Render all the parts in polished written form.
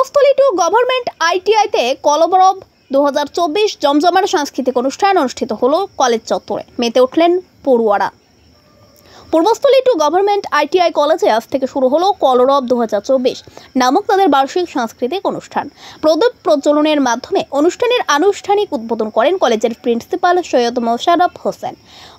Purbasthali two government আইটিআইতে কলরব 2024 জমজমাট সাংস্কৃতিক অনুষ্ঠান অনুষ্ঠিত হলো কলেজ চত্বরে। মেতে উঠলেন পড়ুয়ারা। পূর্বস্থলী টু গভর্নমেন্ট আইটিআই কলেজে আজ থেকে শুরু হলো কলরব 2024 নামক তাদের বার্ষিক সাংস্কৃতিক অনুষ্ঠান। প্রদীপ প্রজ্বলনের মাধ্যমে অনুষ্ঠানের আনুষ্ঠানিক উদ্বোধন করেন কলেজের প্রিন্সিপাল সৈয়দ মোশাররফ হোসেন।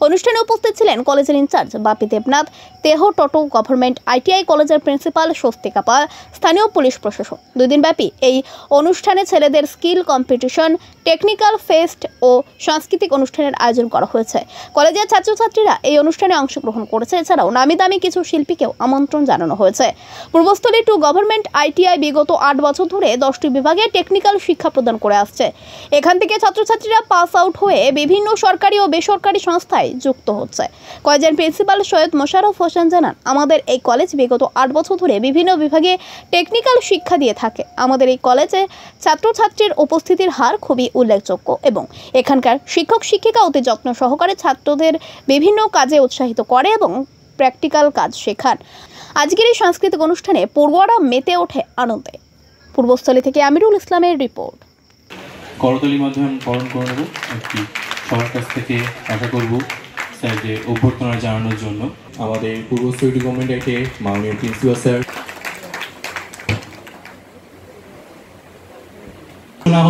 অনুষ্ঠানে উপস্থিত ছিলেন কলেজের ইনচার্জ বাপি দেবনাথ, তেহট্ট গভর্নমেন্ট আইটিআই কলেজের প্রিন্সিপাল স্বস্তিকা পাল, স্থানীয় পুলিশ প্রশাসন। 2 দিনব্যাপী এই অনুষ্ঠানে ছেলেদের স্কিল কম্পিটিশন, টেকনিক্যাল ফেস্ট ও সাংস্কৃতিক অনুষ্ঠানের আয়োজন করা হয়েছে। কলেজের ছাত্রছাত্রীরা এই অনুষ্ঠানে অংশগ্রহণ করেছে। এছাড়াও নামি দামি কিছু শিল্পীকেও আমন্ত্রণ জানানো হয়েছে। পূর্বস্থলী টু গভর্নমেন্ট আইটিআই বিগত 8 বছর ধরে 10টি বিভাগে টেকনিক্যাল শিক্ষা প্রদান করে আসছে। এখান থেকে ছাত্রছাত্রীরা পাস আউট হয়ে বিভিন্ন সরকারি ও বেসরকারি সংস্থায় যুক্ত হচ্ছে। কলেজের প্রিন্সিপাল সৈয়দ মোশাররফ হোসেন জানান, আমাদের এই কলেজ বিগত 8 বছর ধরে বিভিন্ন বিভাগে টেকনিক্যাল শিক্ষা দিয়ে থাকে। আমাদের এই কলেজে ছাত্রছাত্রীর উপস্থিতির হার খুবই উল্লেখযোগ্য এবং এখানকার শিক্ষক শিক্ষিকা অতি যত্ন সহকারে ছাত্রদের বিভিন্ন কাজে উৎসাহিত করে এবং প্র্যাকটিক্যাল কাজ শেখান। আজকের এই সাংস্কৃতিক অনুষ্ঠানে পড়ুয়ারা মেতে ওঠে আনন্দে। পূর্বস্থলী থেকে আমিরুল ইসলামের রিপোর্ট। করতালির মাধ্যমে বরণ করে নেব একটি সবার কাছ থেকে আশা করব স্যার যে অভ্যর্থনা জানানোর জন্য আমাদের পূর্বস্থলী গভর্নমেন্ট আইটিআই মাননীয় প্রিন্সিপাল স্যার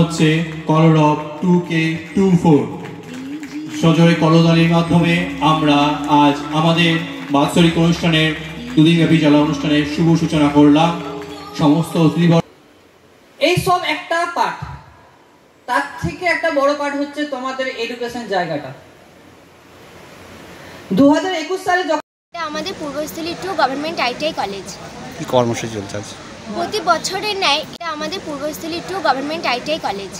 হচ্ছে কলরব 2K24 সজোরে করতালির মাধ্যমে আমরা আজ আমাদের বাৎসরিক অনুষ্ঠানের 2 দিনব্যাপী জ্বালা অনুষ্ঠানের শুভ সূচনা করলাম। সমস্ত এই সব একটা পার্ট, তার থেকে একটা বড় পার্ট হচ্ছে তোমাদের এডুকেশন জায়গাটা। 2021 সালে আমাদের Purbasthali two government ITI college কি কর্মসূচি চলছে আজ? প্রতি বছরের ন্যায় এটা আমাদের Purbasthali two government ITI college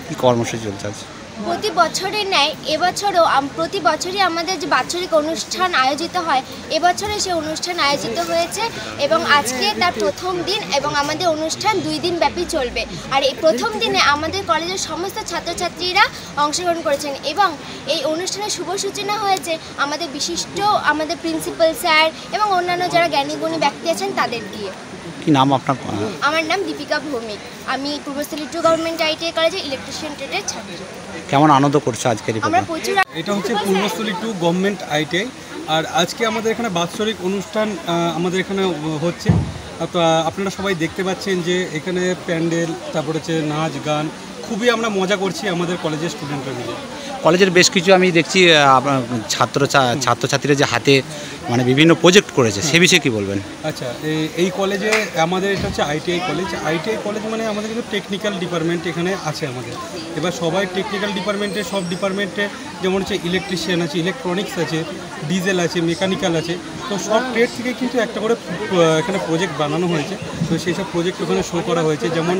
কি কর্মসূচি চলছে আজ? প্রতি বছরের ন্যায় এবছরও প্রতি বছরই আমাদের যে বাৎসরিক অনুষ্ঠান আয়োজিত হয়, এবছরে সেই অনুষ্ঠান আয়োজিত হয়েছে এবং আজকে তার প্রথম দিন এবং আমাদের অনুষ্ঠান 2 দিন ব্যাপী চলবে। আর এই প্রথম দিনে আমাদের কলেজের সমস্ত ছাত্রছাত্রীরা অংশগ্রহণ করেছেন এবং এই অনুষ্ঠানের শুভ সূচনা হয়েছে আমাদের বিশিষ্ট আমাদের প্রিন্সিপাল স্যার এবং অন্যান্য যারা জ্ঞানীগুণী ব্যক্তি আছেন তাদের দিয়ে। কি নাম আপনার? আমার নাম দীপিকা ভৌমিক। আমি পূর্বস্থলী টু গভর্নমেন্ট আইটিআই কলেজে ইলেকট্রিশিয়ান ট্রেডের ছাত্রী। কেমন আনন্দ করছে আজকের এই আমরা প্রচুর। এটা হচ্ছে পূর্বস্থলী টু গভর্নমেন্ট আইটিআই, আর আজকে আমাদের এখানে বাৎসরিক অনুষ্ঠান আমাদের এখানে হচ্ছে। তো আপনারা সবাই দেখতে পাচ্ছেন যে এখানে প্যান্ডেল, তারপর হচ্ছে নাচ গান, খুবই আমরা মজা করছি আমাদের কলেজের স্টুডেন্টরা মিলে। কলেজের বেশ কিছু আমি দেখছি ছাত্রছাত্রীরা যে হাতে মানে বিভিন্ন প্রজেক্ট করেছে, সে বিষয়ে কী বলবেন? আচ্ছা, এই কলেজে আমাদের এটা হচ্ছে আইটিআই কলেজ মানে আমাদের কিন্তু টেকনিক্যাল ডিপার্টমেন্ট এখানে আছে আমাদের। এবার সবাই টেকনিক্যাল ডিপার্টমেন্টে, সব ডিপার্টমেন্টে যেমন হচ্ছে ইলেকট্রিশিয়ান আছে, ইলেকট্রনিক্স আছে, ডিজেল আছে, মেকানিক্যাল আছে, তো সব ট্রেড থেকে কিন্তু একটা করে এখানে প্রজেক্ট বানানো হয়েছে। তো সেই সব প্রজেক্ট ওখানে শো করা হয়েছে। যেমন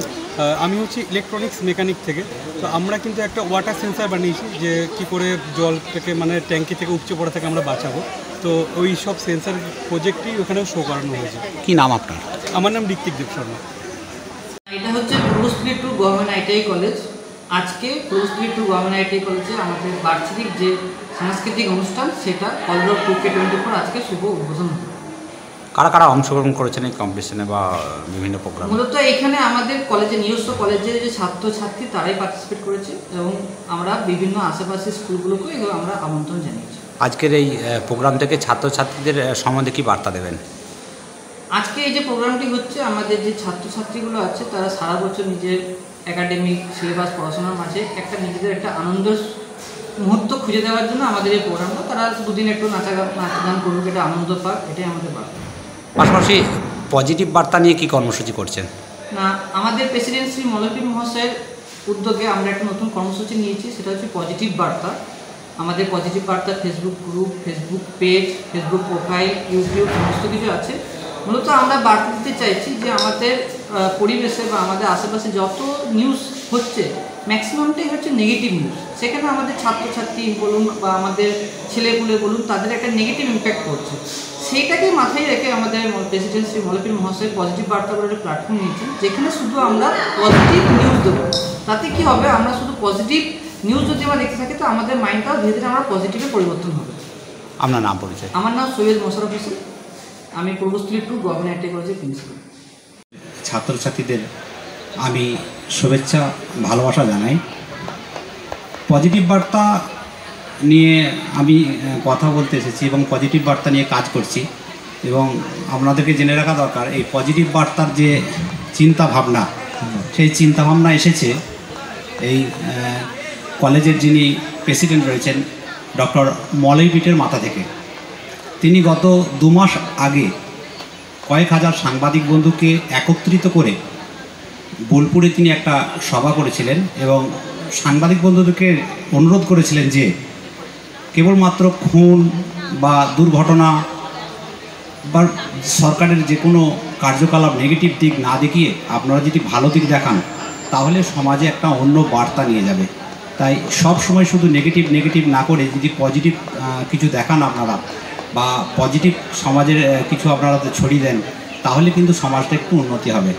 আমি হচ্ছে ইলেকট্রনিক্স মেকানিক থেকে, তো আমরা কিন্তু একটা ওয়াটার সেন্সার বানিয়েছি যে কী করে জলটাকে মানে ট্যাঙ্কি থেকে উপচে পড়া থেকে আমরা বাঁচাবো। তো ওই সব সেন্সার প্রজেক্টই ওখানে শো করানো হয়েছে। কি নাম আপনার? আমার নাম ঋত্বিক দেব শর্মা। এটা হচ্ছে Purbasthali two government ITI college. আজকে পূর্বস্থলী টু গভর্নমেন্ট আইটিআই কলেজে আমাদের বার্ষিক যে সাংস্কৃতিক অনুষ্ঠান সেটা কলরব 2K24 আজকে শুভ উদ্বোধন হবে। কারা কারা অংশগ্রহণ করেছেন এই কম্পিটিশনে বা বিভিন্ন প্রোগ্রামে? মূলত এখানে আমাদের কলেজে নিজস্ব কলেজের যে ছাত্রছাত্রী তারাই পার্টিসিপেট করেছে এবং আমরা বিভিন্ন আশেপাশের স্কুলগুলোকে এগুলো আমরা আমন্ত্রণ জানিয়েছি। আজকের এই প্রোগ্রাম থেকে ছাত্রছাত্রীদের সম্বন্ধে কি বার্তা দেবেন? আজকে এই যে প্রোগ্রামটি হচ্ছে, আমাদের যে ছাত্রছাত্রীগুলো আছে তারা সারা বছর নিজের একাডেমিক সিলেবাস পড়াশোনার মাঝে একটা নিজেদের একটা আনন্দ মুহূর্ত খুঁজে দেওয়ার জন্য আমাদের এই প্রোগ্রামটা, তারা 2 দিন একটু নাচ গান করুক, এটা আনন্দ পাক, এটাই আমাদের বার্তা। পাশাপাশি পজিটিভ বার্তা নিয়ে কি কর্মসূচি করছেন? না, আমাদের প্রেসিডেন্ট শ্রী মলয়পী মহাশয়ের উদ্যোগে আমরা একটা নতুন কর্মসূচি নিয়েছি, সেটা হচ্ছে পজিটিভ বার্তা। আমাদের পজিটিভ বার্তা Facebook group, Facebook page, Facebook profile, YouTube সমস্ত কিছু আছে। মূলত আমরা বার্তা দিতে চাইছি যে আমাদের পরিবেশে বা আমাদের আশেপাশে যত নিউজ হচ্ছে ম্যাক্সিমামটাই হচ্ছে নেগেটিভ নিউজ। সেখানে আমাদের ছাত্রছাত্রী বলুন বা আমাদের ছেলেপুলে বলুন, তাদের একটা নেগেটিভ ইম্প্যাক্ট পড়ছে। সেইটাকে মাথায় রেখে আমাদের প্রেসিডেন্ট শ্রী মলয়পী মহাশয় পজিটিভ বার্তা বলে একটা প্ল্যাটফর্ম নিয়েছেন, যেখানে শুধু আমরা পজিটিভ নিউজ দেবো। তাতে কি হবে, আমরা শুধু পজিটিভ নিউজ যদি আমরা দেখতে থাকি তো আমাদের মাইন্ডটাও ধীরে ধীরে আমরা পজিটিভে পরিবর্তন হবে। আপনার নাম পরিচয়? আমার নাম সৈয়দ মোশাররফ হোসেন, আমি পূর্বস্থলী টু গভর্নমেন্ট আইটিআই কলেজের প্রিন্সিপাল। ছাত্রছাত্রীদের আমি শুভেচ্ছা ভালোবাসা জানাই। পজিটিভ বার্তা নিয়ে আমি কথা বলতে এসেছি এবং পজিটিভ বার্তা নিয়ে কাজ করছি, এবং আপনাদেরকে জেনে রাখা দরকার এই পজিটিভ বার্তার যে চিন্তা ভাবনা, সেই চিন্তা ভাবনা এসেছে এই কলেজের যিনি প্রেসিডেন্ট রয়েছেন ডক্টর মলয় পিটের মাথা থেকে। তিনি গত 2 মাস আগে কয়েক হাজার সাংবাদিক বন্ধুকে একত্রিত করে বোলপুরে তিনি একটা সভা করেছিলেন এবং সাংবাদিক বন্ধুদেরকে অনুরোধ করেছিলেন যে কেবলমাত্র খুন বা দুর্ঘটনা বা সরকারের যে কোনো কার্যকলাপ নেগেটিভ দিক না দেখিয়ে আপনারা যদি ভালো দিক দেখান তাহলে সমাজে একটা অন্য বার্তা নিয়ে যাবে। তাই সব সময় শুধু নেগেটিভ না করে যদি পজিটিভ কিছু দেখান আপনারা বা পজিটিভ সমাজের কিছু আপনারা ছড়িয়ে দেন তাহলে কিন্তু সমাজটা একটু উন্নতি হবে।